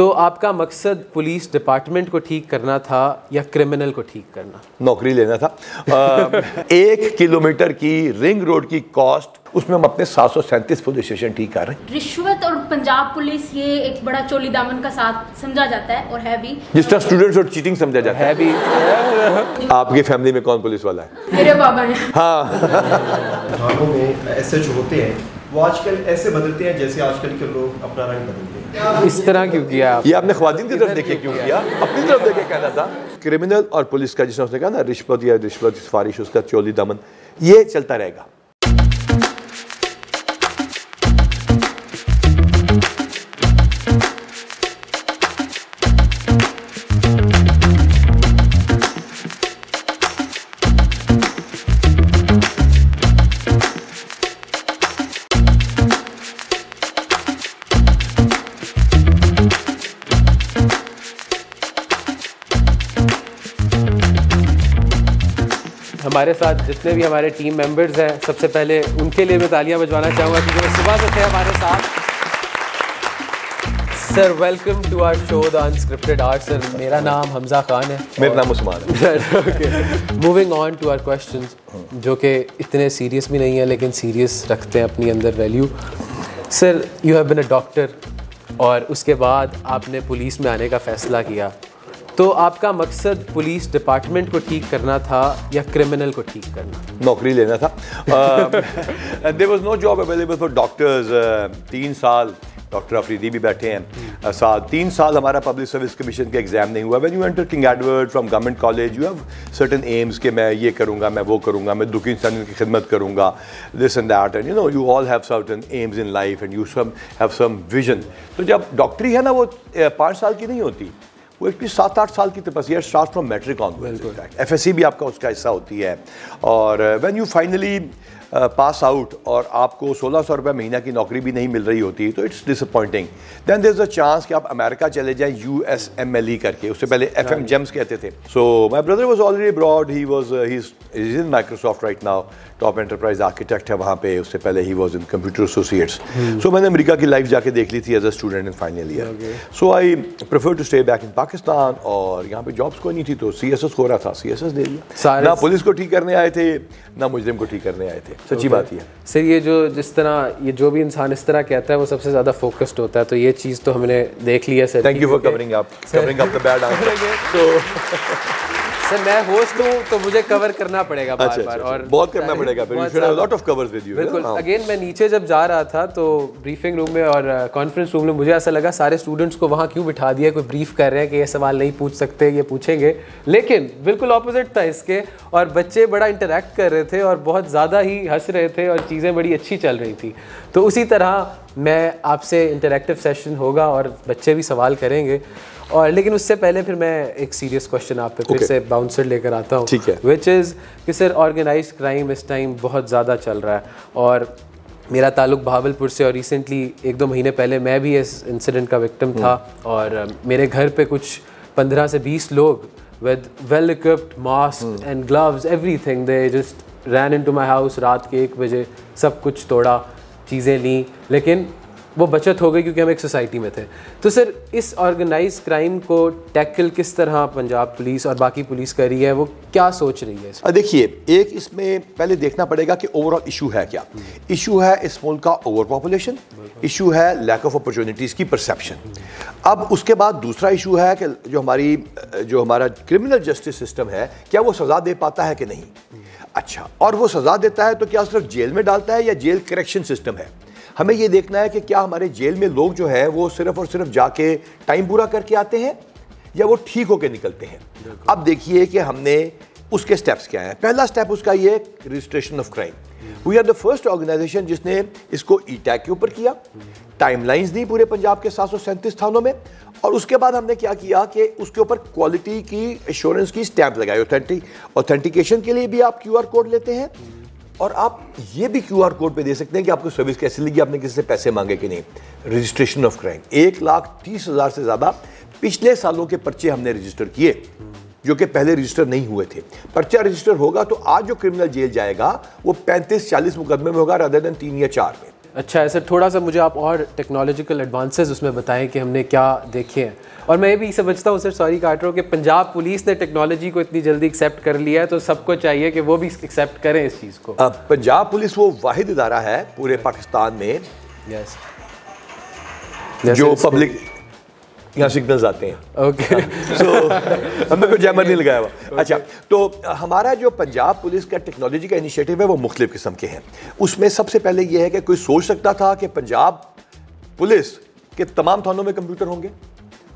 तो आपका मकसद पुलिस डिपार्टमेंट को ठीक करना था या क्रिमिनल को ठीक करना? नौकरी लेना था। 1 किलोमीटर की रिंग रोड की कॉस्ट, उसमें हम अपने 737 पुलिस स्टेशन ठीक कर रहे हैं। रिश्वत और पंजाब पुलिस ये एक बड़ा चोली दामन का साथ समझा जाता है और है भी, जिस तरह स्टूडेंट्स और चीटिंग समझा जाता है भी। आपकी फैमिली में कौन पुलिस वाला है? मेरे बाबा हैं। हाँ। थानों में एसएच होते हैं वो आजकल ऐसे बदलते हैं जैसे आजकल के लोग अपना रंग बदलते हैं। इस तरह क्यों किया आप? ये आपने ख्वातीन की तरफ देखे क्यों किया? अपनी तरफ देखे कहना था। क्रिमिनल और पुलिस का जिसने उसने कहा ना, रिश्वत या रिश्वत सिफारिश, उसका चोली दामन, ये चलता रहेगा। हमारे साथ जितने भी हमारे टीम मेंबर्स हैं, सबसे पहले उनके लिए मैं तालियां बजवाना चाहूँगा क्योंकि वो सुबह से थे हमारे साथ। Sir welcome to our show the unscripted art. Sir मेरा नाम हमजा खान है। मेरा नाम उस्मान है। Moving on to our questions, जो कि इतने सीरियस भी नहीं है लेकिन सीरियस रखते हैं अपनी अंदर value. Sir you have been a doctor और उसके बाद आपने पुलिस में आने का फ़ैसला किया, तो आपका मकसद पुलिस डिपार्टमेंट को ठीक करना था या क्रिमिनल को ठीक करना? नौकरी लेना था। There was no job available for doctors. 3 साल डॉक्टर अफरीदी भी बैठे हैं साथ। 3 साल हमारा पब्लिक सर्विस कमीशन का एग्जाम नहीं हुआ। When you enter king Edward from government college, you have certain AIIMS कि मैं ये करूँगा, मैं वो करूँगा, मैं दुखी इंसानों की खिदमत करूँगा, this and that, and you know you all have certain aims in life and you have some vision. तो जब डॉक्टरी है ना, वो 5 साल की नहीं होती, वो एक 7-8 साल की तपस्या start from matric onwards. FSc भी आपका उसका हिस्सा होती है। और when you finally pass out और आपको 1600 रुपये महीना की नौकरी भी नहीं मिल रही होती, तो it's disappointing. Then there is a chance कि आप अमेरिका चले जाएं USMLE करके, उससे पहले FM GEMS कहते थे। So my brother was already abroad, he is in Microsoft right now, top enterprise architect है वहाँ पे। उससे पहले he was in Computer Associates. So मैंने अमेरिका की लाइफ जाके देख ली थी as a student in final year. So I prefer to stay back in Pakistan. और यहाँ पे जॉब्स कोई नहीं थी, तो CSS हो रहा था, CSS दे दिया। ना पुलिस को ठीक करने आए थे, ना मुजरिम को ठीक करने आए थे। सच्ची बात ही है सर। ये जिस तरह ये जो भी इंसान इस तरह कहता है वो सबसे ज़्यादा फोकस्ड होता है, तो ये चीज़ तो हमने देख लिया sir. Thank you for covering up the bad answer. Sir मैं होस्ट हूँ तो मुझे कवर करना पड़ेगा बार-बार। और बहुत करना पड़ेगा। फिर you should have lot of covers with you. बिल्कुल। अगेन मैं नीचे जब जा रहा था तो ब्रीफिंग रूम में और कॉन्फ्रेंस रूम में मुझे ऐसा लगा सारे स्टूडेंट्स को वहाँ क्यों बिठा दिया, कोई ब्रीफ कर रहे हैं कि ये सवाल नहीं पूछ सकते, ये पूछेंगे। लेकिन बिल्कुल ऑपोजिट था इसके, और बच्चे बड़ा इंटरेक्ट कर रहे थे और बहुत ज़्यादा ही हंस रहे थे और चीज़ें बड़ी अच्छी चल रही थी। तो उसी तरह मैं आपसे इंटरेक्टिव सेशन होगा और बच्चे भी सवाल करेंगे। और लेकिन उससे पहले फिर मैं एक सीरियस क्वेश्चन आप पे फिर से बाउंसर लेकर आता हूँ, विच इज़ कि सर ऑर्गेनाइज्ड क्राइम इस टाइम बहुत ज़्यादा चल रहा है और मेरा ताल्लुक बहावलपुर से, और रिसेंटली 1-2 महीने पहले मैं भी इस इंसिडेंट का विक्टिम था। और मेरे घर पे कुछ 15 से 20 लोग with well equipped mask and gloves everything, they just ran into my house रात के 1 बजे, सब कुछ तोड़ा, चीज़ें ली, लेकिन वो बचत हो गई क्योंकि हम एक सोसाइटी में थे। तो सर इस ऑर्गेनाइज क्राइम को टैकल किस तरह पंजाब पुलिस और बाकी पुलिस कर रही है, वो क्या सोच रही है? देखिए, एक इसमें पहले देखना पड़ेगा कि ओवरऑल इशू है क्या। इशू है इस मुल्क का ओवर पॉपुलेशन, इशू है लैक ऑफ अपॉर्चुनिटीज़ की परसेप्शन। अब उसके बाद दूसरा इशू है कि जो हमारा क्रिमिनल जस्टिस सिस्टम है, क्या वो सज़ा दे पाता है कि नहीं। अच्छा, और वो सज़ा देता है तो क्या सिर्फ जेल में डालता है या जेल करेक्शन सिस्टम है। हमें ये देखना है कि क्या हमारे जेल में लोग जो है वो सिर्फ और सिर्फ जाके टाइम पूरा करके आते हैं या वो ठीक होके निकलते हैं। अब देखिए कि हमने उसके स्टेप्स क्या हैं। पहला स्टेप उसका ये registration of crime. We are the first organisation जिसने इसको ई-टैग के ऊपर किया, टाइमलाइंस दी पूरे पंजाब के 737 थानों में, और उसके बाद हमने क्या किया कि उसके ऊपर क्वालिटी की एश्योरेंस की स्टैंप लगाई। ऑथेंटिकेशन के लिए भी आप QR कोड लेते हैं और आप ये भी QR कोड पे दे सकते हैं कि आपको सर्विस कैसे लगी, आपने किसी से पैसे मांगे कि नहीं। रजिस्ट्रेशन ऑफ क्राइम 1,30,000 से ज़्यादा पिछले सालों के पर्चे हमने रजिस्टर किए जो कि पहले रजिस्टर नहीं हुए थे। पर्चा रजिस्टर होगा तो आज जो क्रिमिनल जेल जाएगा वो 35-40 मुकदमे में होगा, रादर देन 3 या 4 में। अच्छा है सर, थोड़ा सा मुझे आप और टेक्नोलॉजिकल एडवांसेस उसमें बताएं कि हमने क्या देखे हैं। और मैं ये भी समझता हूँ सर, सॉरी काट रहा हूँ, कि पंजाब पुलिस ने टेक्नोलॉजी को इतनी जल्दी एक्सेप्ट कर लिया है, तो सबको चाहिए कि वो भी एक्सेप्ट करें इस चीज़ को। पंजाब पुलिस वो वाहिद इदारा है पूरे पाकिस्तान में यस जो पब्लिक यहाँ सिग्नल्स आते हैं। ओके सो हमने कोई जैमर नहीं लगाया हुआ। अच्छा, तो हमारा जो पंजाब पुलिस का टेक्नोलॉजी का इनिशिएटिव है वो मुख्तलिफ किस्म के हैं। उसमें सबसे पहले ये है कि कोई सोच सकता था कि पंजाब पुलिस के तमाम थानों में कंप्यूटर होंगे,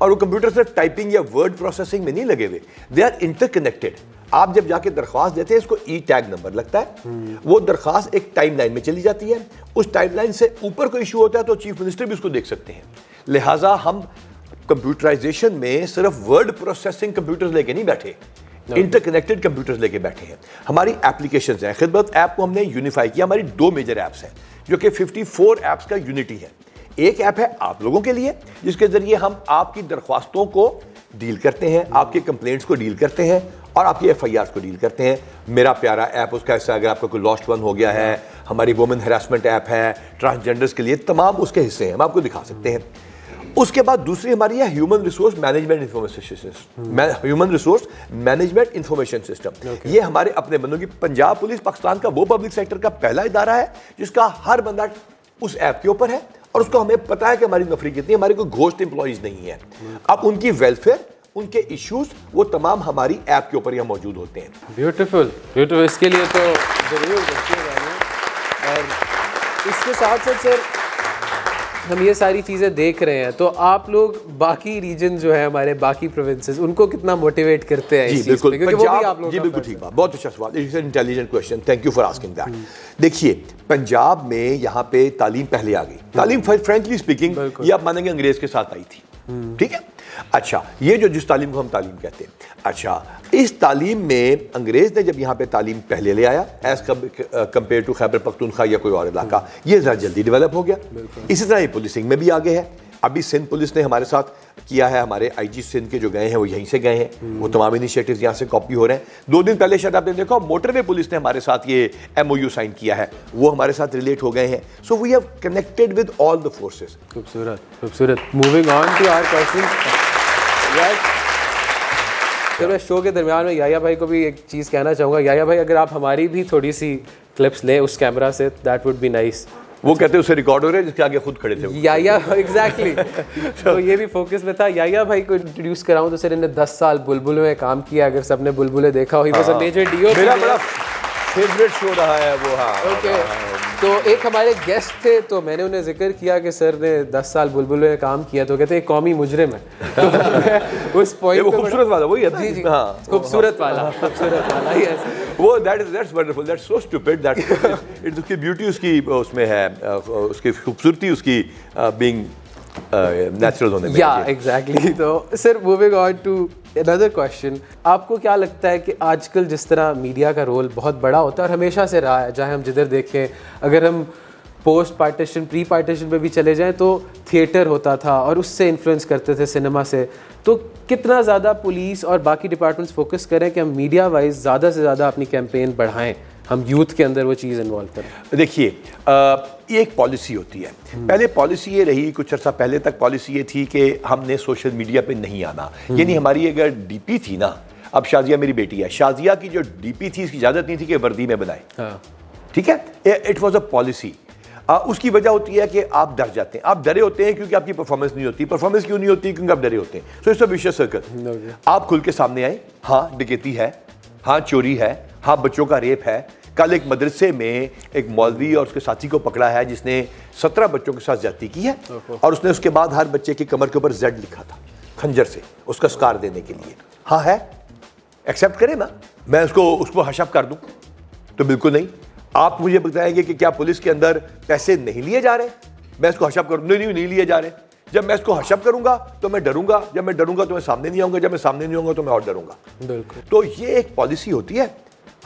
और वो कंप्यूटर सिर्फ टाइपिंग या वर्ड प्रोसेसिंग में नहीं लगे हुए, दे आर इंटरकनेक्टेड। आप जब जाके दरख्वास्त देते हैं, इसको ई टैग नंबर लगता है, वो दरख्वास्त एक टाइमलाइन में चली जाती है, उस टाइमलाइन से ऊपर कोई इशू होता है तो चीफ मिनिस्टर भी उसको देख सकते हैं। लिहाजा हम कंप्यूटराइजेशन में सिर्फ वर्ड प्रोसेसिंग कंप्यूटर्स लेके नहीं बैठे, इंटरकनेक्टेड कंप्यूटर्स लेके बैठे हैं। हमारी एप्लीकेशंस हैं, खिदमत ऐप को हमने यूनिफाई किया। हमारी 2 मेजर ऐप्स हैं जो कि 54 ऐप्स का यूनिटी है। एक ऐप है आप लोगों के लिए, जिसके जरिए हम आपकी दरख्वास्तों को डील करते हैं, आपके कंप्लेंट्स को डील करते हैं और आपकी FIRs को डील करते हैं। मेरा प्यारा ऐप उसका हिस्सा, अगर आपका कोई लॉस्ट वन हो गया है, हमारी वुमेन हरासमेंट ऐप है, ट्रांसजेंडर्स के लिए तमाम उसके हिस्से हैं, हम आपको दिखा सकते हैं। उसके बाद दूसरी हमारी है human resource management information system. ये हमारे अपने बंदों की, पंजाब पुलिस पाकिस्तान का वो पब्लिक सेक्टर का पहला इदारा है जिसका हर बंदा उस ऐप के ऊपर है और उसको हमें पता है कि हमारी नौकरी कितनी है, हमारी कोई घोस्ट एम्प्लॉइज नहीं है। अब उनकी वेलफेयर, उनके इश्यूज, वो तमाम हमारी ऐप के ऊपर ही मौजूद होते हैं। ब्यूटीफुल ब्यूटीफुल, इसके लिए तो जरूर देखिएगा। और इसके साथ साथ सर हम ये सारी चीज़ें देख रहे हैं, तो आप लोग बाकी रीजन जो है हमारे बाकी प्रोविंसेस, उनको कितना मोटिवेट करते हैं? जी बिल्कुल, पंजाब, जी बिल्कुल ठीक बात, बहुत अच्छा सवाल, it's an intelligent question, thank you for asking that. देखिए, पंजाब में यहाँ पे तालीम पहले आ गई। तालीम फ्रेंकली स्पीकिंग ये आप मानेंगे अंग्रेज के साथ आई थी, ठीक है। अच्छा, ये जो जिस तालीम को हम तालीम कहते हैं, अच्छा, इस तालीम में अंग्रेज ने जब यहाँ पे तालीम पहले ले आया as compare to Khyber Pakhtunkhwa या कोई और इलाका, ये ज़रा जल्दी डेवलप हो गया। इसी तरह ये पुलिसिंग में भी आगे है। अभी सिंध पुलिस ने हमारे साथ किया है, हमारे IG सिंध के जो गए हैं वो यहीं से गए हैं, वो तमाम इनिशिएटिव्स यहाँ से कॉपी हो रहे हैं। 2 दिन पहले शायद आपने देखा मोटरवे पुलिस ने हमारे साथ ये MOU साइन किया है, वो हमारे साथ रिलेट हो गए हैं। So we have connected with all the forces. खूबसूरत खूबसूरत। Moving on to our question. Sir मैं शो के दरमियान में याया भाई को भी एक चीज़ कहना चाहूँगा। याया भाई, अगर आप हमारी भी थोड़ी सी क्लिप्स लें उस कैमरा से, दैट वुड बी नाइस। वो कहते हैं उससे रिकॉर्ड हो रहे हैं जिसके आगे खुद खड़े थे याया, एग्जैक्टली। तो ये भी फोकस में था। याया भाई को इंट्रोड्यूस कराऊं तो सर इन्हें 10 साल बुलबुल में काम किया, अगर सबने बुलबुले देखा हो। He was a major DO, मेरा बड़ा फेवरेट शो रहा है वो। हाँ, ओके। तो एक हमारे गेस्ट थे, तो मैंने उन्हें जिक्र किया कि सर ने 10 साल बुलबुले में काम किया, तो कहते हैं कौमी मुजरिम है। तो उस पॉइंट वो खूबसूरत वाला वही है ना? जी जी, खूबसूरत वाला, खूबसूरत वाला, यस। वो that's wonderful, that's so stupid, that it's उसकी ब्यूटी उसकी उसमें है, उसकी खूबसूरती उसकी बीइंग नेचुरल होने में। या एग्जैक्टली। तो sir moving on to another question, आपको क्या लगता है कि आजकल जिस तरह मीडिया का रोल बहुत बड़ा होता है और हमेशा से रहा है, चाहे हम जिधर देखें, अगर हम पोस्ट पार्टीशन प्री पार्टीशन पे भी चले जाएं तो थिएटर होता था और उससे इन्फ्लुएंस करते थे सिनेमा से, तो कितना ज़्यादा पुलिस और बाकी डिपार्टमेंट्स फोकस करें कि हम मीडिया वाइज ज़्यादा से ज़्यादा अपनी कैंपेन बढ़ाएं, हम यूथ के अंदर वो चीज़ इन्वॉल्व करें? देखिए, ये एक पॉलिसी होती है। पहले पॉलिसी ये रही, कुछ अर्सा पहले तक पॉलिसी ये थी कि हमने सोशल मीडिया पे नहीं आना। यानी हमारी अगर DP थी ना, अब शाजिया मेरी बेटी है, शाजिया की जो DP थी इसकी इजाज़त नहीं थी कि वर्दी में बनाए, ठीक है, इट वॉज अ पॉलिसी। उसकी वजह होती है कि आप डर जाते हैं, आप डरे होते हैं क्योंकि आपकी परफॉर्मेंस नहीं होती। परफॉर्मेंस क्यों नहीं होती? क्योंकि आप डरे होते हैं। So it's a vicious circle. आप खुल के सामने आए, हाँ डकैती है, हाँ चोरी है, हाँ बच्चों का रेप है। कल एक मदरसे में एक मौलवी और उसके साथी को पकड़ा है जिसने 17 बच्चों के साथ ज्यादती की है, और उसने उसके बाद हर बच्चे की कमर के ऊपर Z लिखा था खंजर से, उसका स्कार देने के लिए। हाँ है, एक्सेप्ट करें ना, मैं उसको हशप कर दूं? तो बिल्कुल नहीं। आप मुझे बताएंगे कि क्या पुलिस के अंदर पैसे नहीं लिए जा रहे? मैं इसको हशप करूँ? नहीं लिए जा रहे। जब मैं इसको हशप करूंगा तो मैं डरूंगा, जब मैं डरूंगा तो मैं सामने नहीं आऊंगा, जब मैं सामने नहीं आऊंगा तो मैं और डरूंगा। बिल्कुल। तो ये एक पॉलिसी होती है।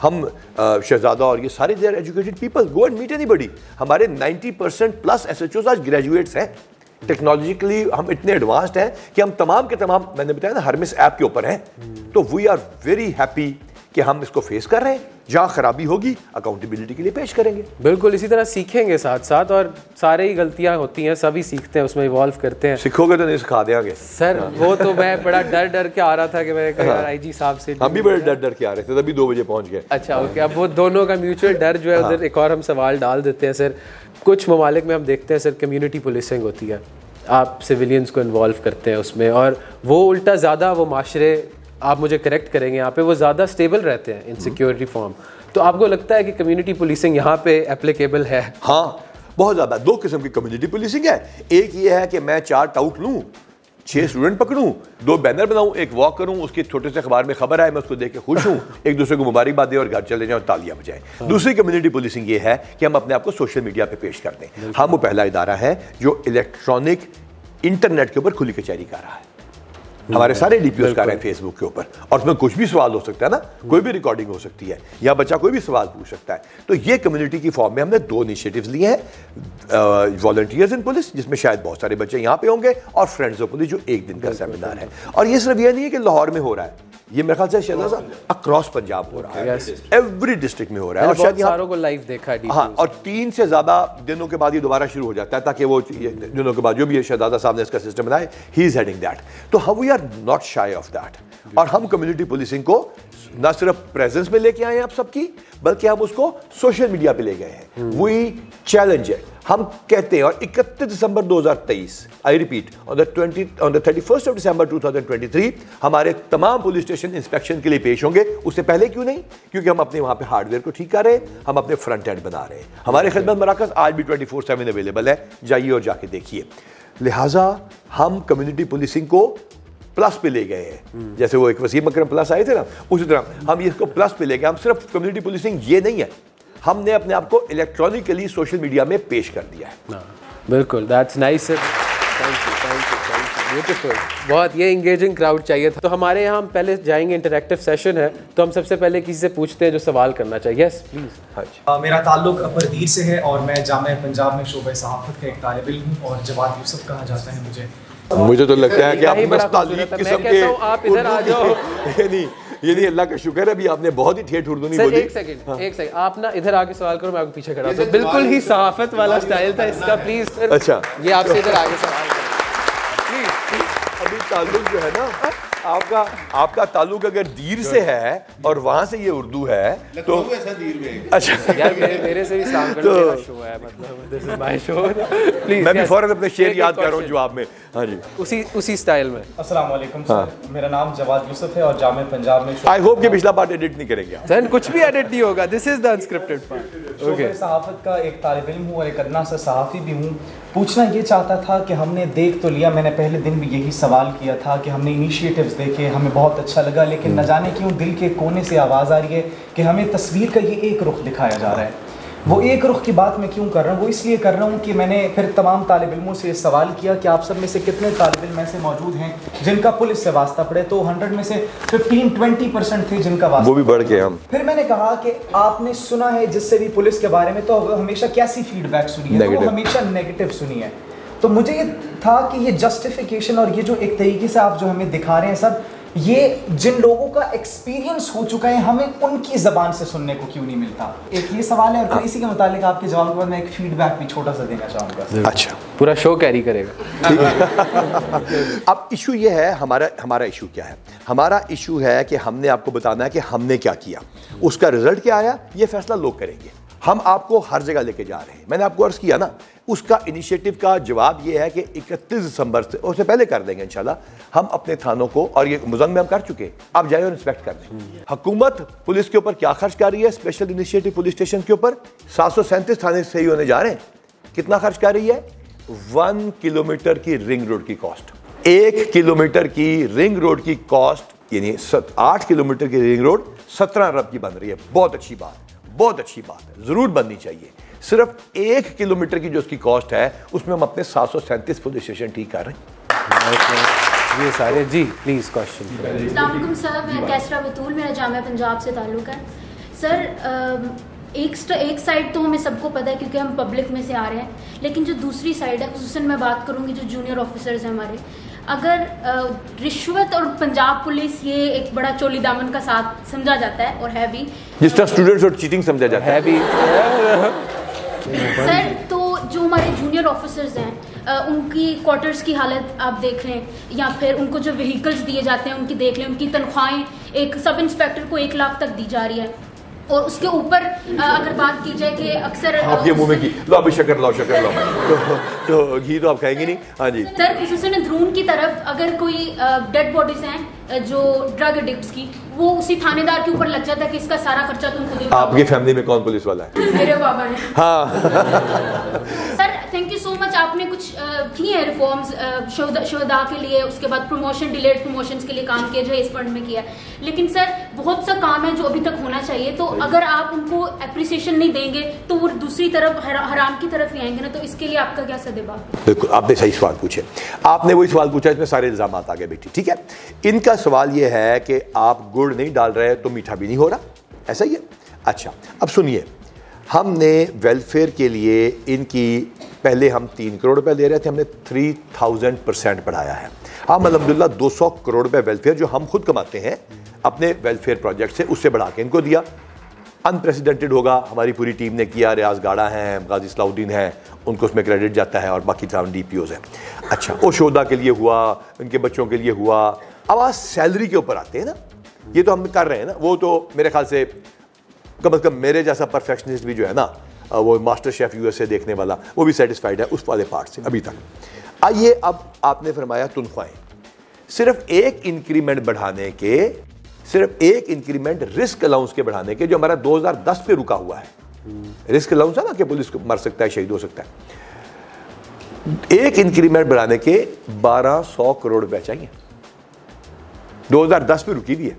हम शहजादा और ये सारे their educated people, go and meet anybody. हमारे 90% प्लस SHOs आज ग्रेजुएट्स हैं। टेक्नोलॉजिकली हम इतने एडवांस्ड हैं कि हम तमाम के तमाम, मैंने बताया ना, हरमिस ऐप के ऊपर हैं। तो वी आर वेरी हैप्पी कि हम इसको फेस कर रहे हैं। जहाँ खराबी होगी अकाउंटेबिलिटी के लिए पेश करेंगे। बिल्कुल, इसी तरह सीखेंगे साथ साथ, और सारे ही गलतियां होती हैं, सभी सीखते हैं, उसमें इवॉल्व करते हैं। सीखोगे तो नहीं सिखा देंगे सर। वो तो मैं बड़ा डर के आ रहा था कि मैं यार आईजी साहब से, हम भी बड़े डर के आ रहे थे, तभी 2 बजे पहुंच गए। अच्छा ओके, अब वो दोनों का म्यूचुअल डर जो है उधर एक और हम सवाल डाल देते हैं सर। कुछ ममालिक में हम देखते हैं सर कम्युनिटी पुलिसिंग होती है, आप सिविलियंस को इन्वॉल्व करते हैं उसमें, और वो उल्टा ज़्यादा वो माशरे, आप मुझे करेक्ट करेंगे यहाँ पे, वो ज़्यादा स्टेबल रहते हैं इन सिक्योरिटी फॉर्म। तो आपको लगता है कि कम्युनिटी पुलिसिंग यहाँ पे एप्लीकेबल है? हाँ, बहुत ज़्यादा। 2 किस्म की कम्युनिटी पुलिसिंग है। एक ये है कि मैं 4 टाउट लूँ, 6 स्टूडेंट पकड़ूँ, 2 बैनर बनाऊँ, एक वॉक करूँ, उसके छोटे से अखबार में खबर आए, मैं उसको देख के खुश हूँ, एक दूसरे को मुबारकबाद दें और घर चले जाएं और तालियां बजाएं। दूसरी कम्युनिटी पुलिसिंग ये है कि हम अपने आप को सोशल मीडिया पे पेश कर दें। हम वो पहला इदारा है जो इलेक्ट्रॉनिक इंटरनेट के ऊपर खुली कचहरी कर रहा है। हमारे सारे डीपीओ कर रहे हैं फेसबुक के ऊपर, और उसमें कुछ भी सवाल हो सकता है ना, कोई भी रिकॉर्डिंग हो सकती है, या बच्चा कोई भी सवाल पूछ सकता है। तो ये कम्युनिटी की फॉर्म में हमने 2 इनिशिएटिव्स लिए हैं, वॉलंटियर्स इन पुलिस, जिसमें शायद बहुत सारे बच्चे यहाँ पे होंगे, और फ्रेंड्स ऑफ पुलिस जो 1 दिन का सेमिनार है। और ये सिर्फ ये नहीं है कि लाहौर में हो रहा है, ये मेरे ख्याल से शायद अक्रॉस पंजाब हो रहा है, एवरी डिस्ट्रिक्ट में हो रहा है, और शायद सारों को लाइव देखा है। हाँ, और 3 से ज्यादा दिनों के बाद ये दोबारा शुरू हो जाता है, ताकि वो दिनों के बाद जो भी शहजादा साहब ने इसका सिस्टम बनाया, ही इज हेडिंग दैट। तो हम we are not shy of that, और हम कम्युनिटी पुलिसिंग को ना सिर्फ प्रेजेंस में लेके आए हैं आप सबकी, बल्कि हम उसको सोशल मीडिया पे ले गए हैं। वी चैलेंज है, हम कहते हैं, और 31 दिसंबर 2023, I repeat, on the 31st of December 2023 हमारे तमाम पुलिस स्टेशन इंस्पेक्शन के लिए पेश होंगे। उससे पहले क्यों नहीं? क्योंकि हम अपने वहां पे हार्डवेयर को ठीक कर रहे हैं, हम अपने फ्रंट एंड बना रहे हैं। हमारे खिदमत मराकज आज भी 24/7 अवेलेबल है, जाइए और जाके देखिए। लिहाजा हम कम्युनिटी पुलिसिंग को प्लस पे ले गए हैं, जैसे वो एक वसीम अकरम प्लस आए थे ना, उसी तरह हम इसको प्लस पे ले गए। हम सिर्फ कम्युनिटी पुलिसिंग ये नहीं है, हमने अपने आप को इलेक्ट्रॉनिकली सोशल मीडिया में पेश कर दिया है। बिल्कुल, that's nice sir, thank you, beautiful. बहुत ये इंगेजिंग क्राउड चाहिए था। तो हमारे यहाँ हम पहले जाएंगे, इंटरैक्टिव सेशन है, तो हम सबसे पहले किसी से पूछते हैं जो सवाल करना चाहिए। Yes please. मेरा ताल्लुक परदीर से है और मैं जामिया पंजाब में शोबे सहाफ़त का एक तालिब इल्म हूँ, और जवाद यूसुफ कहा जाता है मुझे तो लगता है कि आप मुस्तालिक किस्म के, आप इधर आ जाओ। ये नहीं, अल्लाह का शुक्र है, अभी आपने बहुत ही ठेठ उर्दू नहीं बोली। एक सेकंड, आप ना इधर आके सवाल करो, मैं आपके पीछे खड़ा हूं। बिल्कुल ही सहाफत वाला स्टाइल था इसका, प्लीज सर। अच्छा, ये आपसे इधर आगे सवाल करो प्लीज। अभी ताल्लुक जो है ना, आपका ताल्लुक अगर दीर से है और वहां से ये उर्दू है, तो अच्छा यार मेरे से भी सलाम करो, मेरा शो है, मतलब this is my show please. मैं भी फौरन अपने शेर याद कर रहा हूँ जवाब में। हाँ जी, उसी स्टाइल में। अस्सलाम वालेकुम सर, मेरा नाम जवाद यूसुफ है और जामिया पंजाब में। आई होप कि पिछला पार्ट एडिट नहीं करेंगे सर, कुछ भी एडिट नहीं होगा, this is the unscripted part. Okay, सहाफत का एक तालिब इल्म हूँ और एक अदना सा सहाफ़ी भी हूँ। पूछना ये चाहता था कि हमने देख तो लिया, मैंने पहले दिन भी यही सवाल किया था कि हमने इनिशिएटिव्स देखे, हमें बहुत अच्छा लगा, लेकिन न जाने क्यों दिल के कोने से आवाज़ आ रही है कि हमें तस्वीर का ये एक रुख दिखाया जा रहा है। वो एक रुख की बात मैं क्यों कर रहा हूँ? वो इसलिए कर रहा हूँ कि मैंने फिर तमाम तालिब इल्मों से सवाल किया कि आप सब में से कितने तालिब इल्म ऐसे मौजूद हैं जिनका पुलिस से वास्ता पड़े, तो 100 में से 15-20% थे जिनका वास्ता, वो भी बढ़ गए हम। फिर मैंने कहा कि आपने सुना है जिससे भी पुलिस के बारे में, तो हमेशा कैसी फीडबैक सुनी है? तो हमेशा नेगेटिव सुनी है। तो मुझे ये था कि ये जस्टिफिकेशन और ये जो एक तरीके से आप जो हमें दिखा रहे हैं सब, ये जिन लोगों का एक्सपीरियंस हो चुका है, हमें उनकी जबान से सुनने को क्यों नहीं मिलता? एक ये सवाल है, और फिर इसी के मुतालिक आपके जवाब के बाद मैं एक फीडबैक भी छोटा सा देना चाहूँगा। अच्छा, पूरा शो कैरी करेगा। अब इशू ये है, हमारा इशू क्या है? हमारा इशू है कि हमने आपको बताना है कि हमने क्या किया, उसका रिजल्ट क्या आया, ये फैसला लोग करेंगे। हम आपको हर जगह लेके जा रहे हैं। मैंने आपको अर्ज किया ना, उसका इनिशिएटिव का जवाब ये है कि 31 दिसंबर से, उससे पहले कर देंगे इंशाल्लाह, हम अपने थानों को, और ये मुज़म्मे हम कर चुके हैं, आप जाइए और इंस्पेक्ट कर दें। हुकूमत पुलिस के ऊपर क्या खर्च कर रही है स्पेशल इनिशिएटिव पुलिस स्टेशन के ऊपर? 737 थाने सही होने जा रहे हैं। कितना खर्च कर रही है? 1 किलोमीटर की रिंग रोड की कॉस्ट, 1 किलोमीटर की रिंग रोड की कॉस्ट, यानी 8 किलोमीटर की रिंग रोड 17 अरब की बन रही है। बहुत अच्छी बात, बहुत अच्छी बात है, जरूर बननी चाहिए। सिर्फ 1 किलोमीटर की जो उसकी कॉस्ट है, उसमें हम अपने 737 पुलिस स्टेशन ठीक कर रहे हैं। ये सारे जी प्लीज क्वेश्चन। अस्सलाम वालेकुम सर, मैं कैसरा बतूल, मेरा जामिया पंजाब से ताल्लुक है। सर एक साइड तो हमें सबको पता है क्योंकि हम पब्लिक में से आ रहे हैं, लेकिन जो दूसरी साइड है, खुसूसन मैं बात करूंगी जो जूनियर ऑफिसर्स हैं हमारे, अगर रिश्वत और पंजाब पुलिस ये एक बड़ा चोली दामन का साथ समझा जाता है और है भी, जिस तरह स्टूडेंट्स और चीटिंग समझा जाता है भी सर, तो जो हमारे जूनियर ऑफिसर्स हैं उनकी क्वार्टर्स की हालत आप देख लें, या फिर उनको जो व्हीकल्स दिए जाते हैं उनकी देख लें, उनकी तनख्वाहें एक सब इंस्पेक्टर को 1 लाख तक दी जा रही है। और उसके ऊपर अगर बात की जाए कि अक्सर आपके मुंह में घी लो, अभी शक्कर लाओ तो घी तो आप खाएंगे नहीं। हाँ जी सर, खुसूसन अंदरून की तरफ अगर कोई डेड बॉडीज हैं जो ड्रग एडिक्ट्स की, वो उसी थानेदार के ऊपर लग जाता है कि इसका सारा खर्चा तुम खुद ही उठाओ। आपकी फैमिली में कौन पुलिस वाला है? मेरे बाबा हैं। हाँ sir thank you so much, आपने कुछ किए हैं रिफॉर्म्स शोहदा के लिए, उसके बाद प्रमोशन, डिलेड प्रमोशंस के लिए काम किया जो इस फंड में किया, लेकिन सर बहुत सा काम है जो अभी तक होना चाहिए। तो अगर आप उनको अप्रिसिएशन नहीं देंगे तो वो दूसरी तरफ हराम की तरफ ही आएंगे ना, तो इसके लिए आपका क्या सदेबा? बिल्कुल, आपने सही सवाल पूछे। आपने वही सवाल पूछा, इसमें सारे इल्जाम आ गए बेटी। ठीक है, इनका सवाल ये है कि आप गुड़ नहीं डाल रहे तो मीठा भी नहीं हो रहा, ऐसा ही है। अच्छा, अब सुनिए, हमने वेलफेयर के लिए इनकी पहले हम 3 करोड़ रुपए दे रहे थे, हमने 3000% बढ़ाया है। हम अल्हम्दुलिल्लाह 200 करोड़ रुपए वेलफेयर जो हम खुद कमाते हैं अपने वेलफेयर प्रोजेक्ट से, उससे बढ़ा के इनको दिया। अनप्रेसिडेंटेड होगा, हमारी पूरी टीम ने किया। रियाज गाड़ा हैं, गाजी सलाउद्दीन हैं, उनको उसमें क्रेडिट जाता है, और बाकी तमाम DPOs हैं। अच्छा, वो शोधा के लिए हुआ, उनके बच्चों के लिए हुआ। अब आज सैलरी के ऊपर आते हैं ना, ये तो हम कर रहे हैं ना। वो तो मेरे ख्याल से कम से कम मेरे जैसा परफेक्शनिस्ट भी जो है ना, वो मास्टर शेफ USA देखने वाला, वो भी सेटिस्फाइड है उस वाले पार्ट से अभी तक। आइए, अब आपने फरमाया तनख्वाहें, सिर्फ एक इंक्रीमेंट बढ़ाने के, सिर्फ एक इंक्रीमेंट रिस्क अलाउंस के बढ़ाने के, जो हमारा 2010 पे रुका हुआ है। रिस्क अलाउंस है ना कि पुलिस मर सकता है, शहीद हो सकता है। एक इंक्रीमेंट बढ़ाने के 1200 करोड़ रुपए चाहिए, 2010 पे रुकी हुई है।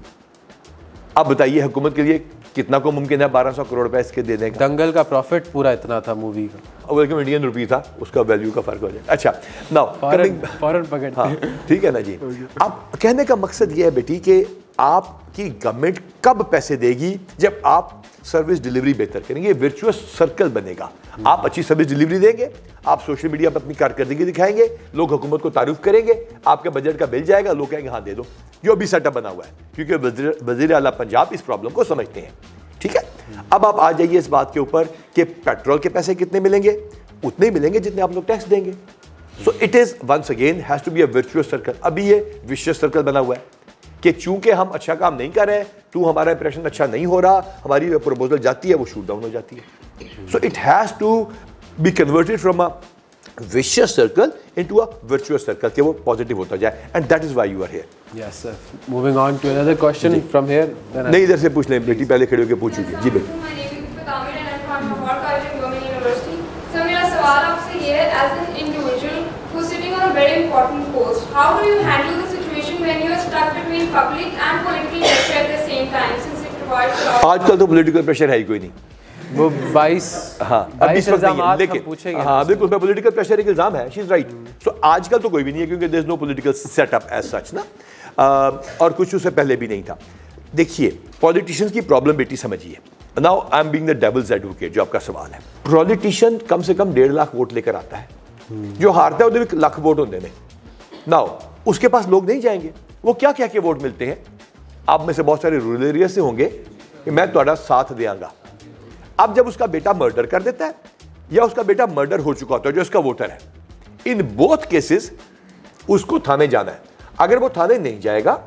अब बताइए हुकूमत के लिए कितना को मुमकिन है 1200 करोड़ रुपए इसके देने का? दंगल का प्रॉफिट पूरा इतना था मूवी का, बल्कि इंडियन रुपी था, उसका वैल्यू का फर्क हो जाए। अच्छा, नाउ फॉरेन पकड़ते हैं। ठीक है ना जी। अब कहने का मकसद ये है बेटी कि आपकी गवर्नमेंट कब पैसे देगी? जब आप सर्विस डिलीवरी बेहतर करेंगे, वर्चुअस सर्कल बनेगा। आप अच्छी सर्विस डिलीवरी देंगे, आप सोशल मीडिया पर अपनी कारकर्दगी दिखाएंगे, लोग हुकूमत को तारीफ करेंगे, आपके बजट का बिल जाएगा, लोग कहेंगे हाँ दे दो, जो भी सेटअप बना हुआ है, क्योंकि वज़ीर आला पंजाब इस प्रॉब्लम को समझते हैं। ठीक है, अब आप आ जाइए इस बात के ऊपर कि पेट्रोल के पैसे कितने मिलेंगे? उतने ही मिलेंगे जितने आप लोग टैक्स देंगे। So it is once again has to be a virtuous circle. अभी ये विशियस सर्कल बना हुआ है कि चूंकि हम अच्छा काम नहीं कर रहे, तू हमारा इंप्रेशन अच्छा नहीं हो रहा, हमारी प्रपोजल जाती है वो शूट डाउन हो जाती है। So it has to be converted from a vicious circle into a virtuous circle कि वो पॉजिटिव होता जाए, and that is why you are here. Yes sir. Moving on to another question from here. नहीं, इधर से पूछ लें बेटी, पहले खड़े होकर पूछ चुकी। जी बेटी। मेरा सवाल आपसे ये है, as an individual who's sitting on a very important post, how do you handle the situation when you are stuck between public and political pressure at the same time, since it requires a lot? आजकल तो political pressure है ही कोई नहीं, वो 22 इल्जामात लेकिन हाँ बिल्कुल, उसमें पॉलिटिकल प्रेशर एक इल्जाम है। She is right. सो आजकल तो कोई भी नहीं है, क्योंकि there is no political setup as such ना, और कुछ उससे पहले भी नहीं था। देखिए, पॉलिटिशियंस की प्रॉब्लम बेटी समझिए। Now I am being the devil's advocate, जो आपका सवाल है। पॉलिटिशियन कम से कम 1.5 लाख वोट लेकर आता है, जो हारता है वो 1 लाख वोट होते हैं। नाउ उसके पास लोग नहीं जाएंगे, वो क्या क्या के वोट मिलते हैं? आप में से बहुत सारे रूरल एरिया से होंगे कि मैं तुम्हारा साथ देंगा। अब जब उसका बेटा मर्डर कर देता है या उसका बेटा मर्डर हो चुका होता है जो इसका वोटर है, इन बोथ केसेस उसको थाने जाना है। अगर वो थाने नहीं जाएगा,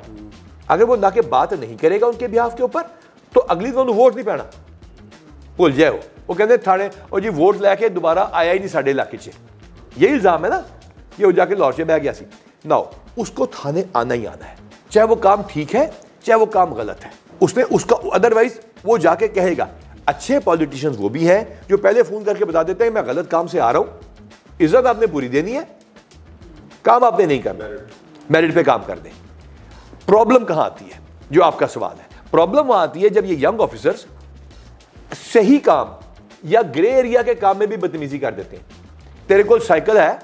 अगर वो ना के बात नहीं करेगा उनके बिहाफ के ऊपर, तो अगली दिन वोट नहीं पैना, भूल जाए। वो कहते थाने और जी वोट लैके दोबारा आया ही नहीं साढ़े इलाके च, यही इल्जाम है ना, ये जाके लाहौर से बह गया सी। नाउ उसको थाने आना ही आना है, चाहे वो काम ठीक है चाहे वो काम गलत है, उसने उसका, अदरवाइज वो जाके कहेगा। अच्छे पॉलिटिशियंस वो भी हैं जो पहले फोन करके बता देते हैं मैं गलत काम से आ रहा हूं, इज्जत आपने पूरी देनी है, काम आपने नहीं करना, मेरिट पे काम कर दें। प्रॉब्लम कहां आती है, जो आपका सवाल है, प्रॉब्लम वहां आती है जब ये यंग ऑफिसर्स सही काम या ग्रे एरिया के काम में भी बदतमीजी कर देते हैं। तेरे को साइकिल है,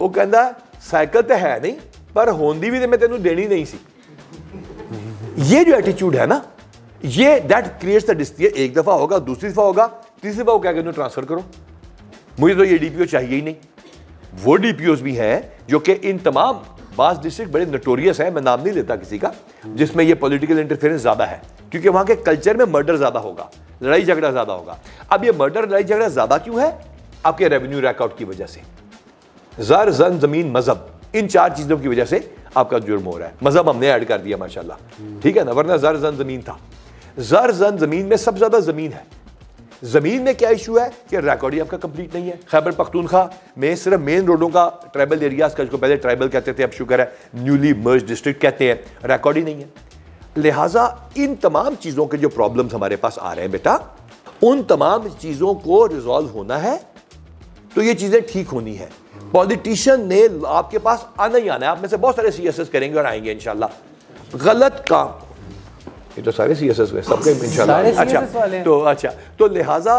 वो कहता साइकिल तो है नहीं पर होंदी भी तो मैं तेनों देनी नहीं सी। ये जो एटीट्यूड है ना, ये दैट क्रिएट्स द डिस्प्यूट। एक दफा होगा, दूसरी दफा होगा, तीसरी दफा वो क्या कहते हैं ट्रांसफर करो, मुझे तो ये DPO चाहिए ही नहीं। वो DPOs भी हैं जो कि इन तमाम बास डिस्ट्रिक्ट बड़े नोटोरियस है, मैं नाम नहीं लेता किसी का, जिसमें ये पॉलिटिकल इंटरफेरेंस ज़्यादा है, क्योंकि वहाँ के कल्चर में मर्डर ज़्यादा होगा, लड़ाई झगड़ा ज़्यादा होगा। अब ये मर्डर लड़ाई झगड़ा ज़्यादा क्यों है? आपके रेवेन्यू रैकआउट की वजह से। ज़र, जन, ज़मीन, मज़हब, इन 4 चीज़ों की वजह से आपका जुर्म हो रहा है। मज़हब हमने ऐड कर दिया माशाल्लाह, ठीक है ना, वरना ज़र, जन, ज़मीन था। ज़र, जन, ज़मीन में सबसे ज़्यादा ज़मीन है। ज़मीन में क्या इशू है कि रिकॉर्ड ही आपका कंप्लीट नहीं है। खैबर पख्तूनख्वा में सिर्फ मेन रोडों का, ट्राइबल एरियाज का, जिसको पहले ट्राइबल कहते थे अब शुक्र है न्यूली मर्ज डिस्ट्रिक्ट कहते हैं, रिकॉर्ड ही नहीं है। लिहाजा इन तमाम चीज़ों के जो प्रॉब्लम्स हमारे पास आ रहे हैं बेटा, उन तमाम चीज़ों को रिजॉल्व होना है तो ये चीज़ें ठीक होनी है। पॉलिटिशियन ने आपके पास आना ही आना है। आप में से बहुत सारे CSS करेंगे और आएंगे इंशाल्लाह। गलत काम, ये तो सारे CSS हुए सबके इंशाल्लाह। अच्छा तो लिहाजा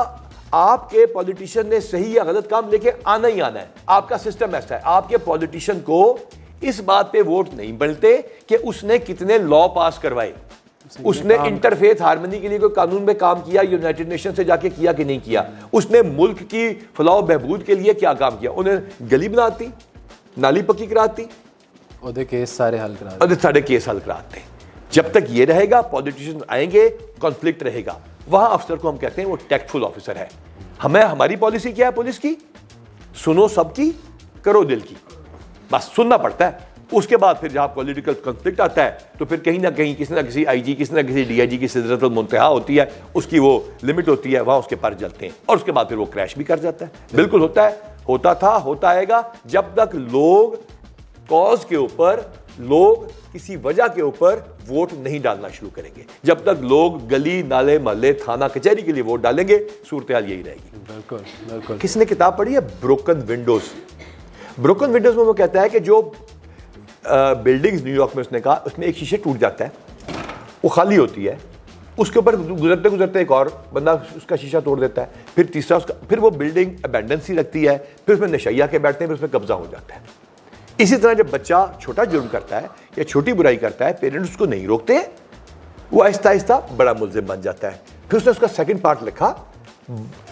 आपके पॉलिटिशियन ने सही या गलत काम लेके आना ही आना है। आपका सिस्टम ऐसा है, आपके पॉलिटिशियन को इस बात पे वोट नहीं मिलते कि उसने कितने लॉ पास करवाए, उसने इंटरफेथ हार्मनी के लिए कोई कानून में काम किया, यूनाइटेड नेशन से जाके किया कि नहीं किया, उसने मुल्क की फलाह बहबूद के लिए क्या काम किया, उन्हें गली बनाती, नाली पक्की कराती, ओदे केस सारे हल करा, सारे केस हल कराते। जब तक ये रहेगा, पॉलिटिशियन आएंगे, कॉन्फ्लिक्ट रहेगा। वहां अफसर को हम कहते हैं वो टैक्टफुल ऑफिसर है। हमें, हमारी पॉलिसी क्या है पुलिस की? सुनो सबकी, करो दिल की, बस सुनना पड़ता है। उसके बाद फिर जहां पॉलिटिकल कॉन्फ्लिक्ट आता है तो फिर कहीं ना कहीं किसी ना किसी IG, किसी ना किसी DIG की सिदरतुल मुंतहा होती है, उसकी वो लिमिट होती है, वहां उसके पर जलते हैं और उसके बाद फिर वो क्रैश भी कर जाता है। बिल्कुल होता है, होता था, होता आएगा, जब तक लोग कॉज के ऊपर, लोग किसी वजह के ऊपर वोट नहीं डालना शुरू करेंगे। जब तक लोग गली नाले मोहल्ले थाना कचहरी के लिए वोट डालेंगे, सूरत हाल यही रहेगी। बिल्कुल बिल्कुल। किसने किताब पढ़ी है ब्रोकन विंडोज? ब्रोकन विंडोज में वो कहता है कि जो बिल्डिंग्स न्यूयॉर्क में, उसने कहा उसमें एक शीशे टूट जाता है, वो खाली होती है, उसके ऊपर गुजरते गुजरते एक और बंदा उसका शीशा तोड़ देता है, फिर तीसरा उसका, फिर वो बिल्डिंग अबैंडन सी लगती है, फिर उसमें नशैया के बैठते हैं, फिर उसमें कब्जा हो जाता है। इसी तरह जब बच्चा छोटा जुर्म करता है या छोटी बुराई करता है, पेरेंट्स उसको नहीं रोकते, वो आहिस्ता आहिस्ता बड़ा मुल्जिम बन जाता है। फिर उसने उसका सेकंड पार्ट लिखा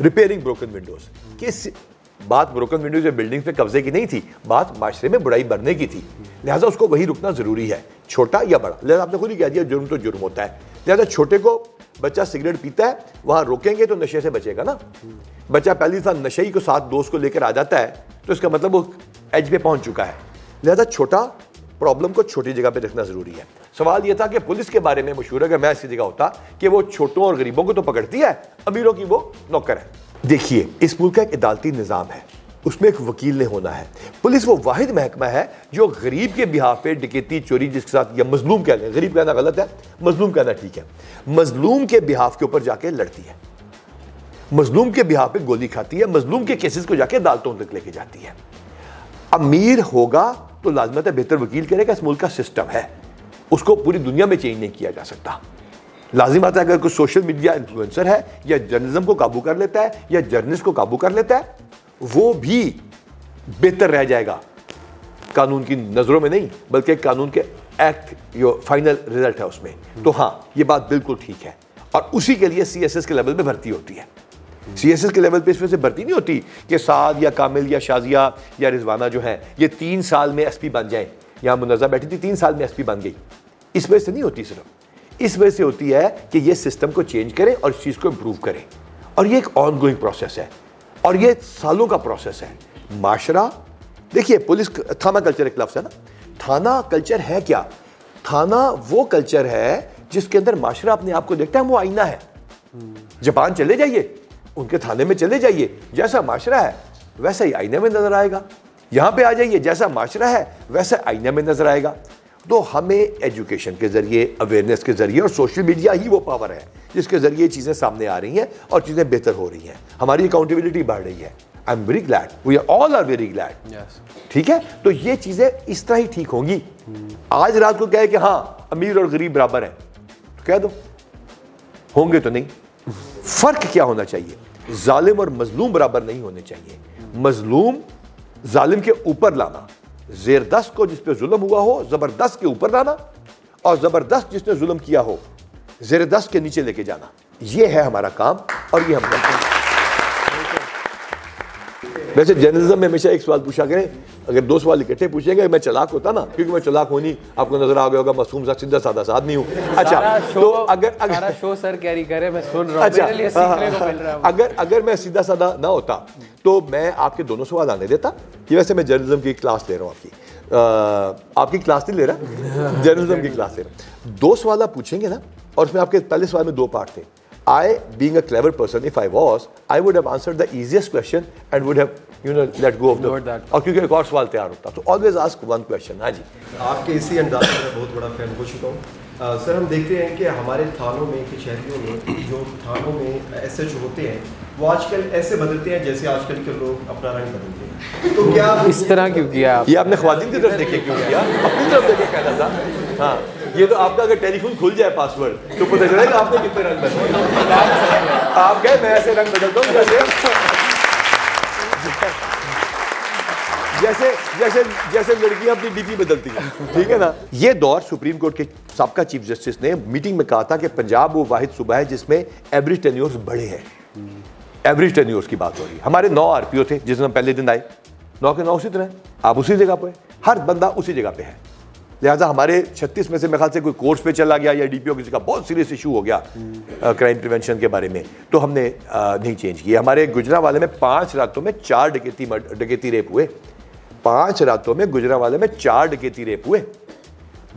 रिपेयरिंग ब्रोकन विंडोज। कि बात ब्रोकन विंडोज या बिल्डिंग पे कब्जे की नहीं थी, बात माशरे में बुराई बढ़ने की थी। लिहाजा उसको वही रुकना जरूरी है, छोटा या बड़ा। लिहाजा आपने खुद ही कह दिया जुर्म तो जुर्म होता है। लिहाजा छोटे को, बच्चा सिगरेट पीता है, वहां रोकेंगे तो नशे से बचेगा ना। बच्चा पहली साल नशे को साथ दोस्त को लेकर आ जाता है तो इसका मतलब वो एज पे पहुंच चुका है। लिहाजा छोटा प्रॉब्लम को छोटी जगह पे रखना जरूरी है। सवाल यह था कि पुलिस के बारे में मशहूर, अगर मैं ऐसी जगह होता कि वो छोटों और गरीबों को तो पकड़ती है, अमीरों की वो नौकर है। देखिए, इस मुल्क का एक अदालती निज़ाम है, उसमें एक वकील ने होना है। पुलिस वो वाहिद महकमा है जो गरीब के बिहाफ पे डकैती, चोरी जिसके साथ, या मजलूम कह लें, गरीब कहना गलत है, मजलूम कहना ठीक है, मजलूम के बिहाफ के ऊपर जाके लड़ती है, मजलूम के बिहाफ पे गोली खाती है, मजलूम के केसेस को जाके अदालतों तक लेके जाती है। अमीर होगा तो लाजमत है बेहतर वकील करेगा, इस मुल्क का सिस्टम है, उसको पूरी दुनिया में चेंज नहीं किया जा सकता। लाजिम आता है अगर कोई सोशल मीडिया इन्फ्लुएंसर है या जर्नलिज्म को काबू कर लेता है या जर्नलिस्ट को काबू कर लेता है, वो भी बेहतर रह जाएगा, कानून की नजरों में नहीं बल्कि कानून के एक्ट जो फाइनल रिजल्ट है उसमें। तो हाँ, ये बात बिल्कुल ठीक है, और उसी के लिए CSS के लेवल पे भर्ती होती है। CSS के लेवल पे इसमें से भर्ती नहीं होती कि साद या कामिल या शाजिया या रिजवाना जो है ये 3 साल में SP बन जाए। यहाँ मुनज़्ज़ा बैठी थी, 3 साल में SP बन गई, इस वजह से नहीं होती, सिर्फ इस वजह से होती है कि ये सिस्टम को चेंज करें और इस चीज़ को इम्प्रूव करें। और ये एक ऑन गोइंग प्रोसेस है और ये सालों का प्रोसेस है। माशरा, देखिए, पुलिस थाना कल्चर एक लफ्ज़ है ना, थाना कल्चर है क्या? थाना वो कल्चर है जिसके अंदर माशरा अपने आप को देखता है, वो आईना है। जापान चले जाइए, उनके थाने में चले जाइए, जैसा माशरा है वैसा ही आईने में नजर आएगा। यहाँ पे आ जाइए, जैसा माशरा है वैसा आईने में नजर आएगा। तो हमें एजुकेशन के जरिए, अवेयरनेस के जरिए, और सोशल मीडिया ही वो पावर है जिसके जरिए चीज़ें सामने आ रही हैं और चीज़ें बेहतर हो रही हैं, हमारी अकाउंटेबिलिटी बढ़ रही है। I am very glad, we are all are very glad. ठीक है, तो ये चीज़ें इस तरह ही ठीक होंगी। आज रात को कहे कि हाँ अमीर और गरीब बराबर हैं, तो कह दो, होंगे तो नहीं। फर्क क्या होना चाहिए? जालिम और मजलूम बराबर नहीं होने चाहिए। मजलूम जालिम के ऊपर लाना, ज़ेरदस्त को जिस पे जुल्म हुआ हो जबरदस्त के ऊपर लाना, और जबरदस्त जिसने जुल्म किया हो ज़ेरदस्त के नीचे लेके जाना, ये है हमारा काम और ये हम करते हैं। वैसे जर्नलिज्म में हमेशा एक सवाल पूछा करें, अगर 2 सवाल इकट्ठे पूछेंगे, मैं चालाक होता ना, क्योंकि मैं चालाक हूं नहीं, आपको नजर आ गया होगा, मासूम सा सीधा साधा सा आदमी हूं। अच्छा, तो अगर शो सर कैरी करे, मैं सुन रहा हूं, मेरे लिए सीखने को मिल रहा है। अगर मैं सीधा साधा ना होता तो मैं आपके दोनों सवाल आने देता। ये वैसे मैं जर्नलिज्म की क्लास ले रहा हूँ, आपकी क्लास नहीं ले रहा, जर्नलिज्म की क्लास ले रहा हूँ। 2 सवाल आप पूछेंगे ना, और उसमें आपके पहले सवाल में 2 पार्ट थे। I, being a clever person, if I was, I would have answered the easiest question and would have, let go of the. और क्योंकि एक और सवाल तैयार होता, तो always ask one question। हाँ जी। आपके इसी अंदाज में मैं बहुत बड़ा फैन हो चुका हूँ। सर, हम देखते हैं कि हमारे थानों में, कि शहरियों में, जो थानों में SHO होते हैं, वो आजकल ऐसे बदलते हैं जैसे आजकल के लोग अपना रंग बदलते हैं। तो क्या इस तरह क्यों किया आप? ये आपने ख्वातीन की तरफ देखे क्यों किया? अपनी तरफ देखे कहना था। हाँ, ये तो आपका अगर टेलीफोन खुल जाए पासवर्ड, तो पता चलेगा आपने कितने रंग बदले। आप कहे मैं ऐसे रंग बदलता हूँ जैसे लड़कियां अपनी डीपी बदलती हैं, ठीक है ना। ये दौर सुप्रीम कोर्ट के साबका चीफ जस्टिस ने मीटिंग में कहा था कि पंजाब वो वाहिद सूबा है जिसमें एवरेज टेन्योर्स बड़े हैं। एवरेज टेन्योर्स की बात हो रही है। हमारे 9 RPO थे जिस दिन पहले दिन आए, 9 के 9 उसी तरह, आप उसी जगह पे, हर बंदा उसी जगह पे है। लिहाजा हमारे 36 में से मेरे ख्याल से कोई कोर्स पे चला गया या DPO किसी का बहुत सीरियस इशू हो गया क्राइम प्रिवेंशन के बारे में, तो हमने नहीं चेंज किया। हमारे गुजरांवाले में 5 रातों में 4 डकैती रेप हुए। 5 रातों में गुजरांवाले में 4 डकैती रेप हुए।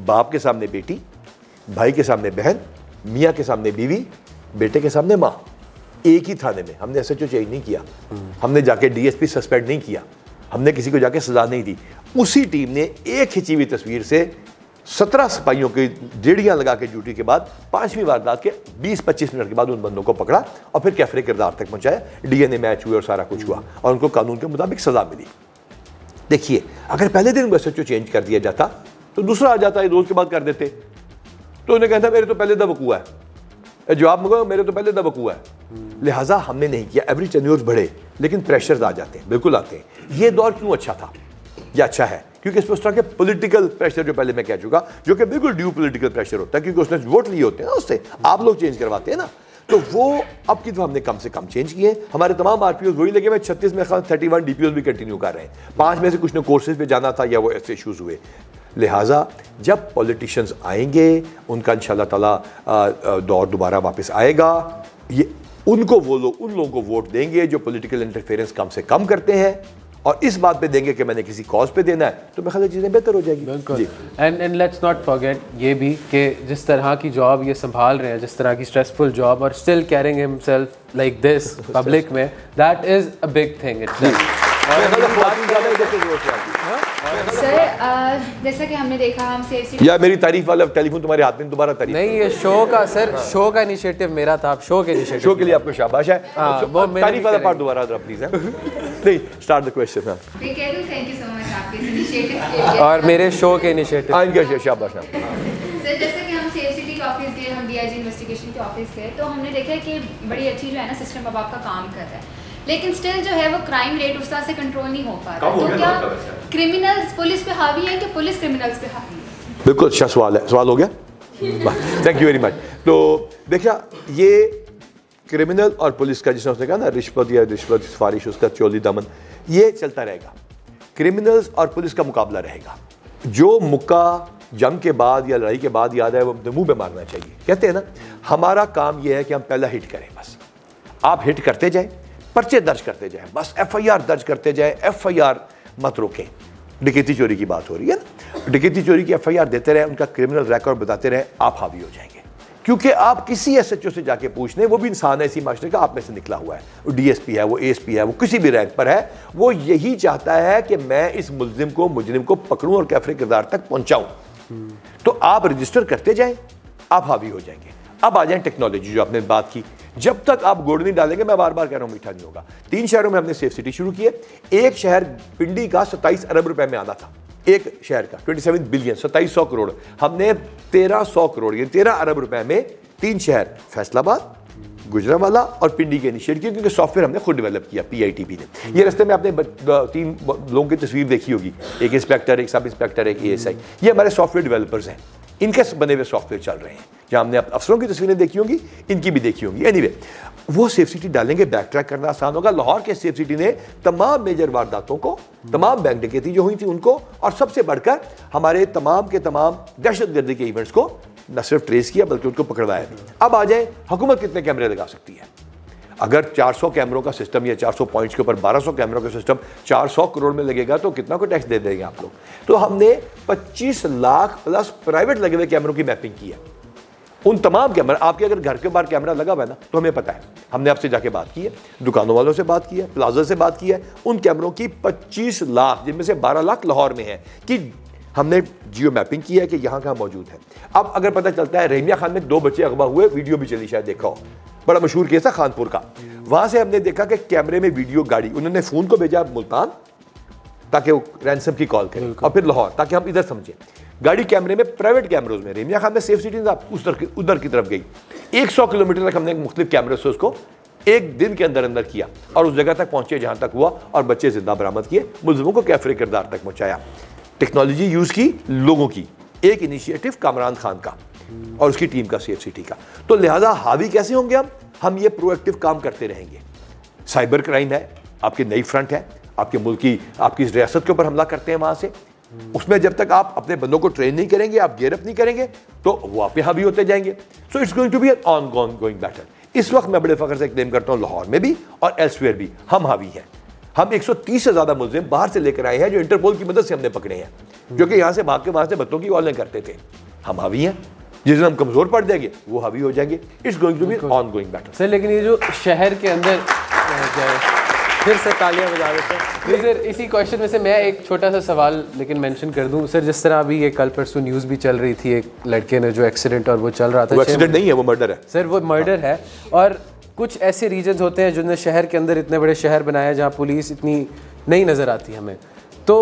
बाप के सामने बेटी, भाई के सामने बहन, मियाँ के सामने बीवी, बेटे के सामने माँ, एक ही थाने में। हमने SHO चेंज नहीं किया, हमने जाके DSP सस्पेंड नहीं किया, हमने किसी को जाके सजा नहीं दी। उसी टीम ने एक खिंची हुई तस्वीर से 17 सिपाहियों की डेढ़ियां लगा के ड्यूटी के बाद 5वीं वारदात के 20-25 मिनट के बाद उन बंदों को पकड़ा और फिर कैफरे किरदार तक पहुंचाया। DNA मैच हुए और सारा कुछ हुआ और उनको कानून के मुताबिक सजा मिली। देखिए, अगर पहले दिन SHO चेंज कर दिया जाता तो दूसरा आ जाता है, रोज के बाद कर देते, तो उन्हें कहता मेरे तो पहले दबक हुआ है, जवाब मंगा मेरे तो पहले दबक हुआ है। लिहाजा हमने नहीं किया। एवरेज टेन्योर्स बढ़े लेकिन प्रेशर्स आ जाते हैं, बिल्कुल आते हैं। ये दौर क्यों अच्छा था या अच्छा है? क्योंकि इसमें उस तरह के पॉलिटिकल प्रेशर, जो पहले मैं कह चुका, जो कि बिल्कुल ड्यू पॉलिटिकल प्रेशर होता है, क्योंकि उसने वोट लिए होते हैं ना, उससे आप लोग चेंज करवाते हैं ना, तो वो अब की तो हमने कम से कम चेंज किए। हमारे तमाम RPOs वही लगे हुए। 36 में 31 DPOs भी कंटिन्यू कर रहे हैं। 5 में से कुछ ने कोर्सेज पे जाना था या वो ऐसे इशूज हुए। लिहाजा जब पॉलिटिशियंस आएंगे उनका इंशाल्लाह ताला दौर दोबारा वापस आएगा। ये उनको वो लोग, उन लोगों को वोट देंगे जो पॉलिटिकल इंटरफेरेंस कम से कम करते हैं, और इस बात पे देंगे कि मैंने किसी कॉज पे देना है, तो मैं ख्याल चीज़ें बेहतर हो जाएगी। बिल्कुल। एंड लेट्स नॉट फॉरगेट ये भी कि जिस तरह की जॉब ये संभाल रहे हैं, जिस तरह की स्ट्रेसफुल जॉब, और still carrying himself like this public में, that is a big thing itself. Sir, जैसा कि हमने देखा, हम सेफ या मेरी तारीफ वाला टेलीफोन तुम्हारे हाथ में, दोबारा तारीफ नहीं, ये शो का सर, शो का इनिशिएटिव मेरा था, आप शो के इनिशिएटिव, शो के लिए आपको शाबाश है। वो तारीफ वाला पार्ट दोबारा जरा प्लीज है। नहीं, स्टार्ट द क्वेश्चन। हां, थैंक यू सो मच आपके इस इनिशिएटिव के लिए और मेरे शो के इनिशिएटिव। इनका शाबाश है। सर, जैसे कि हम सेफ सिटी के ऑफिस गए, हम DIG इन्वेस्टिगेशन के ऑफिस गए, तो हमने देखा कि बड़ी अच्छी जो है ना सिस्टम अब आपका काम कर रहा है, लेकिन स्टिल जो है वो क्राइम रेट उस तरह से कंट्रोल नहीं हो पा रहा। तो क्या क्रिमिनल्स पुलिस पे हावी है कि पुलिस क्रिमिनल्स पे हावी है? बिल्कुल अच्छा सवाल है। सवाल हो गया, थैंक यू वेरी मच। तो देखा, ये क्रिमिनल और पुलिस का, जिसने उसने कहा ना रिश्वत या रिश्वत सिफारिश, उसका चोली दामन, ये चलता रहेगा। क्रिमिनल्स और पुलिस का मुकाबला रहेगा। जो मुक्का जंग के बाद या लड़ाई के बाद याद है वो मुंह पे मारना चाहिए। कहते हैं ना, हमारा काम यह है कि हम पहला हिट करें। बस आप हिट करते जाए, पर्चे दर्ज करते जाए, बस FIR दर्ज करते जाए, FIR मत रोकें। डकैती चोरी की बात हो रही है ना, डकैती चोरी की FIR देते रहे, उनका क्रिमिनल रिकॉर्ड बताते रहे, आप हावी हो जाएंगे। क्योंकि आप किसी SHO से जाके पूछ लें, वो भी इंसान है इसी माशरे का, आप में से निकला हुआ है, वो DSP है, वो ASP है, वो किसी भी रैंक पर है, वो यही चाहता है कि मैं इस मुलजिम को, मुजरिम को पकड़ूं और कैफरे किरदार तक पहुंचाऊं। तो आप रजिस्टर करते जाएं, आप हावी हो जाएंगे। अब आ जाए टेक्नोलॉजी, जो आपने बात की। जब तक आप गोड़ नहीं डालेंगे, मैं बार बार कह रहा हूं, मीठा नहीं होगा। 3 शहरों में हमने सेफ सिटी शुरू की है। एक शहर पिंडी का 27 अरब रुपए में आना था, एक शहर का 27 बिलियन, 2700 करोड़। हमने 1300 करोड़, ये 13 अरब रुपए में 3 शहर, फैसलाबाद, गुजरांवाला और पिंडी के इनिशिएट किया, क्योंकि सॉफ्टवेयर हमने खुद डेवलप किया, PITP ने। ये रास्ते में आपने 3 लोगों की तस्वीर देखी होगी, एक इंस्पेक्टर, एक सब इंस्पेक्टर, एक ASI। ये हमारे सॉफ्टवेयर डेवलपर्स हैं। इनके बने हुए सॉफ्टवेयर चल रहे हैं, जहाँ हमने अफसरों की तस्वीरें देखी होंगी, इनकी भी देखी होंगी। एनीवे, वो सेफ सिटी डालेंगे, बैक ट्रैक करना आसान होगा। लाहौर के सेफ सिटी ने तमाम मेजर वारदातों को, तमाम बैंक डकैती जो हुई थी उनको, और सबसे बढ़कर हमारे तमाम के तमाम दहशतगर्दी के इवेंट्स को न सिर्फ ट्रेस किया बल्कि उनको पकड़वाया भी। अब आ जाए, हुकूमत कितने कैमरे लगा सकती है? अगर 400 कैमरों का सिस्टम या 400 पॉइंट्स के ऊपर 1200 कैमरों का सिस्टम 400 करोड़ में लगेगा तो कितना को टैक्स दे देंगे आप लोग? तो हमने 25 लाख प्लस प्राइवेट लगे हुए कैमरों की मैपिंग की है। उन तमाम कैमरा, आपके अगर घर के बाहर कैमरा लगा हुआ है ना, तो हमें पता है, हमने आपसे जाके बात की है, दुकानों वालों से बात की है, प्लाजा से बात की है, उन कैमरों की 25 लाख, जिनमें से 12 लाख लाहौर में है, कि हमने जियो मैपिंग की है कि यहाँ कहाँ मौजूद है। अब अगर पता चलता है रहीमिया खान में 2 बच्चे अगवा हुए, वीडियो भी चली, शायद देखा हो, बड़ा मशहूर केस है खानपुर का। वहां से हमने देखा कि कैमरे में वीडियो, गाड़ी, उन्होंने फोन को भेजा मुल्तान ताकि वो रैंसम की कॉल करें, और फिर लाहौर, ताकि हम इधर समझें। गाड़ी कैमरे में, प्राइवेट कैमरों में, रहीमिया खान में सेफ सिटी उधर की तरफ गई। 100 किलोमीटर तक हमने मुख्तलिफ कैमरे से उसको एक दिन के अंदर अंदर किया और उस जगह तक पहुंचे जहां तक हुआ, और बच्चे जिंदा बरामद किए, मुलजिमों को कैफरे किरदार तक पहुंचाया। टेक्नोलॉजी यूज की लोगों की, एक इनिशिएटिव कामरान खान का और उसकी टीम का सेफ सिटी का। तो लिहाजा हावी कैसे होंगे हम ये प्रोएक्टिव काम करते रहेंगे। साइबर क्राइम है, आपकी नई फ्रंट है, आपके मुल्क की, आपकी रियासत के ऊपर हमला करते हैं वहां से। उसमें जब तक आप अपने बंदों को ट्रेन नहीं करेंगे, आप गेयर अप नहीं करेंगे, तो वो आप पे हावी होते जाएंगे। So it's going to be an ongoing battle. इस वक्त मैं बड़े फख्र से क्लेम करता हूं, लाहौर में भी और एल्सवेयर भी हम हावी हैं। हम 130 से ज्यादा मुल्जिम बाहर से लेकर आए हैं, जो इंटरपोल की मदद से हमने पकड़े हैं, जो कि यहां से भाग के वहां से बच्चों की कॉलें करते थे। हम हावी हैं। जिस दिन हम कमजोर पड़ जाएंगे वो हावी हो जाएंगे। It's going to be ongoing battle. Sir लेकिन ये जो शहर के अंदर, फिर से तालियां बजा देते हैं सर, इसी क्वेश्चन में से मैं एक छोटा सा सवाल लेकिन मेंशन कर दूं सर। जिस तरह अभी ये कल परसों न्यूज़ भी चल रही थी, एक लड़के ने जो एक्सीडेंट, और वो चल रहा था, वो एक्सीडेंट नहीं है, वो मर्डर है सर, वो मर्डर है। और कुछ ऐसे रीजन्स होते हैं जिन्होंने शहर के अंदर इतने बड़े शहर बनाए जहाँ पुलिस इतनी नहीं नज़र आती हमें, तो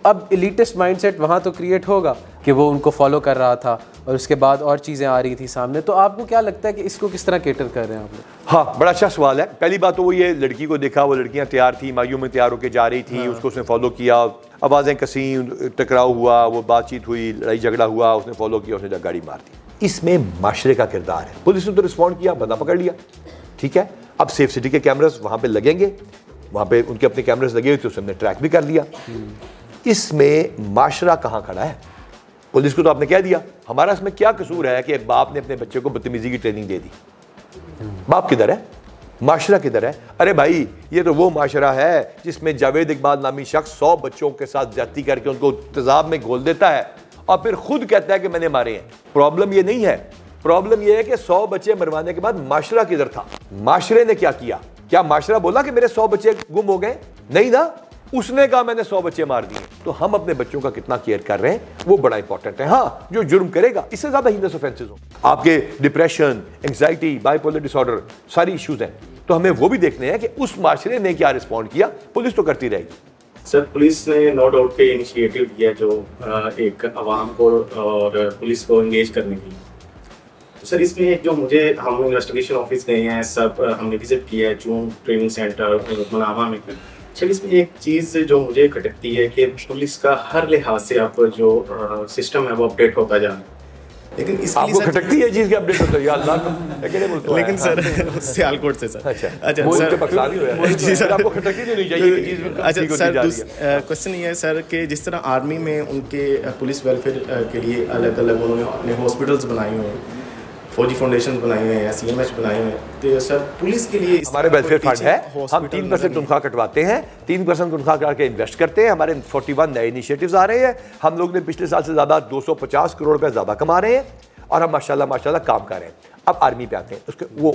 अब एलिटिस्ट माइंडसेट वहाँ तो क्रिएट होगा कि वो उनको फॉलो कर रहा था, और उसके बाद और चीज़ें आ रही थी सामने। तो आपको क्या लगता है कि इसको किस तरह केटर कर रहे हैं आप लोग? हाँ, बड़ा अच्छा सवाल है। पहली बात तो वो ये लड़की को देखा, वो लड़कियां तैयार थी, मायूं में तैयार होकर जा रही थी, उसको उसने फॉलो किया, आवाज़ें कसी, टकराव हुआ, वो बातचीत हुई, लड़ाई झगड़ा हुआ, उसने फॉलो किया, उसने गाड़ी मार दी। इसमें माशरे का किरदार है। पुलिस ने तो रिस्पॉन्ड किया, बंदा पकड़ लिया, ठीक है। अब सेफ सिटी के कैमरास वहाँ पे लगेंगे, वहाँ पे उनके अपने कैमरास लगे हुए थे, उसने ट्रैक भी कर लिया। इसमें माशरा कहाँ खड़ा है? पुलिस को तो आपने कह दिया, हमारा इसमें क्या कसूर है कि बाप ने अपने बच्चे को बदतमीजी की ट्रेनिंग दे दी? बाप किधर है? माशरा किधर है? अरे भाई, ये तो वो माशरा है जिसमें जावेद इकबाल नामी शख्स 100 बच्चों के साथ ज्यादती करके उनको तेजाब में घोल देता है और फिर खुद कहता है कि मैंने मारे हैं। प्रॉब्लम ये नहीं है, प्रॉब्लम ये है कि 100 बच्चे मरवाने के बाद माशरा किधर था? माशरे ने क्या किया? क्या माशरा बोला कि मेरे 100 बच्चे गुम हो गए? नहीं ना, उसने कहा मैंने 100 बच्चे मार दिए। तो हम अपने बच्चों का कितना केयर कर रहे हैं वो बड़ा इंपॉर्टेंट है। हाँ, जो जुर्म करेगा, इससे ज्यादा हीनस ऑफेंसेस हो, आपके डिप्रेशन, एंजाइटी, बाइपोलर डिसऑर्डर, सारी इश्यूज हैं, तो हमें वो भी देखने हैं कि उस माशरे ने क्या रिस्पॉन्ड किया। पुलिस तो करती रहेगी। सर, पुलिस ने नो डाउट के इनिशिएटिव लिया जो एक अवाम को और पुलिस को एंगेज करने के लिए। तो सर, इसमें एक जो मुझे, हम इन्वेस्टिगेशन ऑफिस गए हैं, सब हमने विजिट किया है, जून ट्रेनिंग सेंटर मनावा में। चलिए, इसमें एक चीज़ जो मुझे खटकती है कि पुलिस का हर लिहाज से आप जो सिस्टम है वो अपडेट होता जा रहा है, लेकिन इसके आपको खटकती है चीज़ की अपडेट होता है? या अल्लाह को, लेकिन सर सियालकोट से सर। अच्छा सर, जी सर, आपको खटकती नहीं चाहिए। अच्छा सर, क्वेश्चन ये है सर कि जिस तरह आर्मी में उनके पुलिस वेलफेयर के लिए अलग अलग उन्होंने अपने हॉस्पिटल्स बनाए हुए हैं, फौजी फाउंडेशन बनाए हुए हैं, CMH बनाए हुए हैं, तो सर पुलिस के लिए हमारे वेलफेयर फंड है, हम 3% तनख्वाह कटवाते हैं, 3% तनख्वाह करके इन्वेस्ट करते हैं। हमारे 41 नए इनिशिएटिव्स आ रहे हैं। हम लोग ने पिछले साल से ज़्यादा 250 करोड़ रुपये ज़्यादा कमा रहे हैं और हम माशाल्लाह काम कर रहे हैं। अब आर्मी पे आते हैं, उसके वो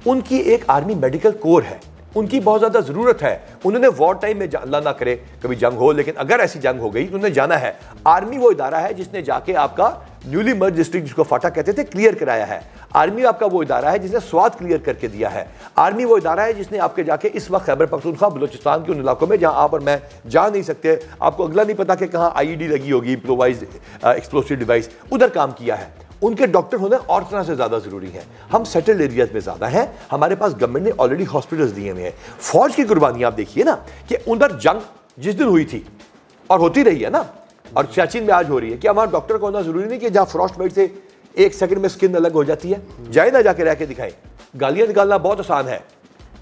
उनकी एक आर्मी मेडिकल कोर है, उनकी बहुत ज़्यादा ज़रूरत है। उन्होंने वॉर टाइम में, अल्लाह ना करे कभी जंग हो, लेकिन अगर ऐसी जंग हो गई तो उन्हें जाना है। आर्मी वो इदारा है जिसने जाके आपका न्यूली मर्ज डिस्ट्रिक्ट, जिसको फाटा कहते थे, क्लियर कराया है। आर्मी आपका वो इदारा है जिसने स्वात क्लियर करके दिया है। आर्मी वो इदारा है जिसने आपके जाके इस वक्त खैबर पख्तूनख्वा, बलूचिस्तान के उन इलाकों में जहां आप और मैं जा नहीं सकते, आपको अगला नहीं पता कि कहाँ IED लगी होगी, इम्प्रोवाइज एक्सप्लोसिव डिवाइस, उधर काम किया है। उनके डॉक्टर होने और तरह से ज़्यादा ज़रूरी है। हम सेटल्ड एरियाज में ज़्यादा हैं, हमारे पास गवर्नमेंट ने ऑलरेडी हॉस्पिटल्स दिए हुए हैं। फौज की कुर्बानी आप देखिए ना, कि उधर जंग जिस दिन हुई थी और होती रही है ना, और सियाचिन में आज हो रही है। क्या वहाँ डॉक्टर को होना जरूरी नहीं कि जहाँ फ्रॉस्ट बाइट से 1 सेकंड में स्किन अलग हो जाती है? जाए ना जाके रह के दिखाएं। गालियाँ निकालना बहुत आसान है,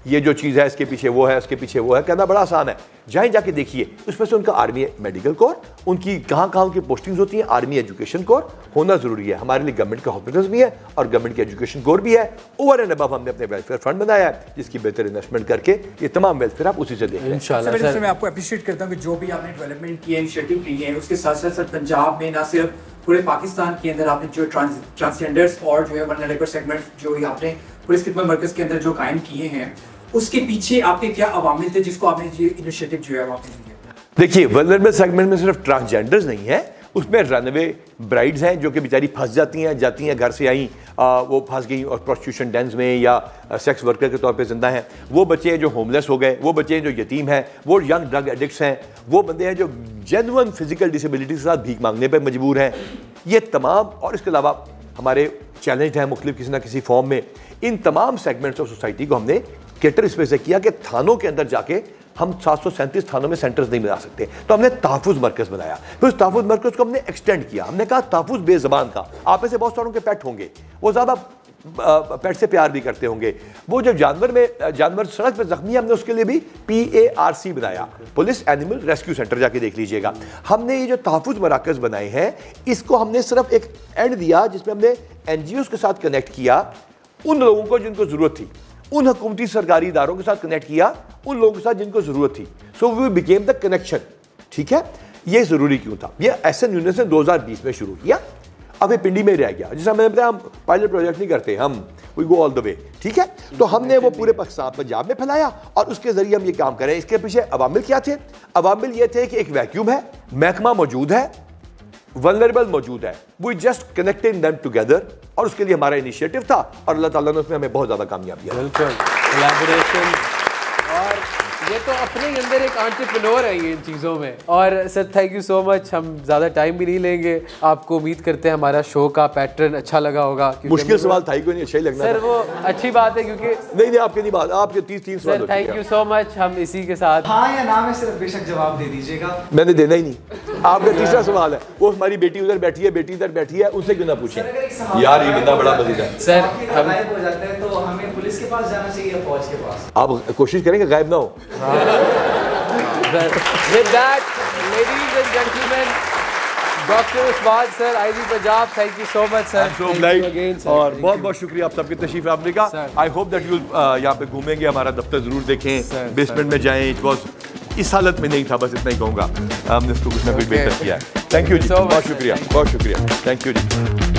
ये जो चीज़ है इसके पीछे वो है, इसके पीछे वो है, कहना बड़ा आसान है। जाए जाके देखिए, उसमें से उनका आर्मी मेडिकल कोर, उनकी कहाँ उनकी पोस्टिंग्स होती हैं, आर्मी एजुकेशन कोर होना जरूरी है। हमारे लिए गवर्नमेंट के हॉस्पिटल्स भी है और गवर्नमेंट के एजुकेशन कोर भी है। ओवर एंड अबव हमने अपने वेलफेयर फंड बनाया है जिसकी बेहतर इन्वेस्टमेंट करके ये तमाम वेलफेयर आप उसी से देख लें। इंशाल्लाह मैं आपको अप्रिशिएट करता हूँ कि जो भी आपने डेवलपमेंट की है, इनिशिएटिव लिए हैं, उसके साथ साथ सर पंजाब में ना सिर्फ पूरे पाकिस्तान के अंदर आपने जो ट्रांसजेंडर्स और जो है वल्नरेबल सेगमेंट जो आपने पुलिस खिदमत मरकज के अंदर जो कायम किए हैं, उसके पीछे आपके क्या अवामिल थे जिसको आपने ये इनिशिएटिव जो है वो आपने लिया? देखिए, वल्नरेबल सेगमेंट में सिर्फ ट्रांसजेंडर्स नहीं है, उसमें रनवे ब्राइड्स हैं जो कि बेचारी फंस जाती हैं घर से आई, वो फंस गई और प्रोस्टिट्यूशन डेंस में या सेक्स वर्कर के तौर पे जिंदा हैं। वो बच्चे हैं जो होमलेस हो गए, वो बच्चे हैं जो यतीम हैं, वो यंग ड्रग एडिक्ट्स हैं, वो बंदे हैं जो जेन्युइन फिजिकल डिसेबिलिटी के साथ भीख मांगने पर मजबूर हैं। ये तमाम, और इसके अलावा हमारे चैलेंज हैं मुख्तलिफ किसी ना किसी फॉर्म में। इन तमाम सेगमेंट्स ऑफ सोसाइटी को हमने केटर इस वजह से किया कि थानों के अंदर जाके हम 737 थानों में सेंटर्स नहीं बना सकते, तो हमने तहफ़्फ़ुज़ मरकज़ बनाया। फिर उस तहफ़्फ़ुज़ मरकज़ को हमने एक्सटेंड किया। हमने कहा तहफ़्फ़ुज़ बेज़बान का, आप में से बहुत सारों के पेट होंगे, वो ज़्यादा पेट से प्यार भी करते होंगे, वो जब जानवर सड़क पर जख्मी है, हमने उसके लिए भी PARC बनाया, पुलिस एनिमल रेस्क्यू सेंटर, जाके देख लीजिएगा। हमने ये जो तहफ़्फ़ुज़ मराकज़ बनाए हैं, इसको हमने सिर्फ एक एंड दिया जिसमें हमने NGOs के साथ कनेक्ट किया उन लोगों को जिनको ज़रूरत थी, उन हुकूमती सरकारी इदारों के साथ कनेक्ट किया उन लोगों के साथ जिनको जरूरत थी। So we became the connection. ठीक है, ये जरूरी क्यों था? ये एसएन यूनियन ने 2020 में शुरू किया, अब ये पिंडी में रह गया। जैसे मैंने बताया, हम पायलट प्रोजेक्ट नहीं करते, हम we go all the way. ठीक है, तो हमने वो पूरे पाकिस्तान पंजाब में फैलाया और उसके जरिए हम ये काम करें। इसके पीछे अवामिल क्या थे? अवामिल ये थे कि एक वैक्यूम है, महकमा मौजूद है, वल्नरेबल मौजूद है, we just connecting them together, और उसके लिए हमारा इनिशिएटिव था और अल्लाह ताला ने उसमें हमें बहुत ज़्यादा कामयाबी दिया। बिल्कुल, कोलैबोरेशन, और ये तो अपने अंदर एक एंटरप्रेन्योर है ये इन चीज़ों में। और sir thank you so much, हम ज़्यादा टाइम भी नहीं लेंगे आपको। उम्मीद करते हैं हमारा शो का पैटर्न अच्छा लगा होगा। मुश्किल सवाल था ही कोई नहीं, अच्छा ही लगना सर, वो अच्छी बात है क्योंकि नहीं आपके नहीं बात, आपके 30 सवाल। थैंक यू सो मच, हम इसी के साथ हाँ या ना में सिर्फ बेशक जवाब दे दीजिएगा। मैंने देना ही नहीं। आपका तीसरा सवाल है, वो हमारी बेटी उधर बैठी है, बेटी इधर बैठी है, उनसे क्यों ना पूछें यार, ये बंदा बड़ा मजेदार है। सर हम गायब हो जाते हैं तो हमें पुलिस के पास जाना चाहिए या फौज के पास? आप कोशिश करेंगे गायब ना हो। With that, ladies and gentlemen, Dr. Usman sir, IG Punjab, thank you so much sir. Thank you again sir. और बहुत बहुत शुक्रिया आप सबकी तशरीफ आपने का। I hope that you यहाँ पे घूमेंगे, हमारा दफ्तर जरूर देखें, बेसमेंट में जाएं। It was इस हालत में नहीं था, बस इतना ही कहूँगा, हमने इसको कुछ ना कुछ बेहतर किया है। थैंक यू जी, बहुत शुक्रिया, बहुत शुक्रिया, थैंक यू जी।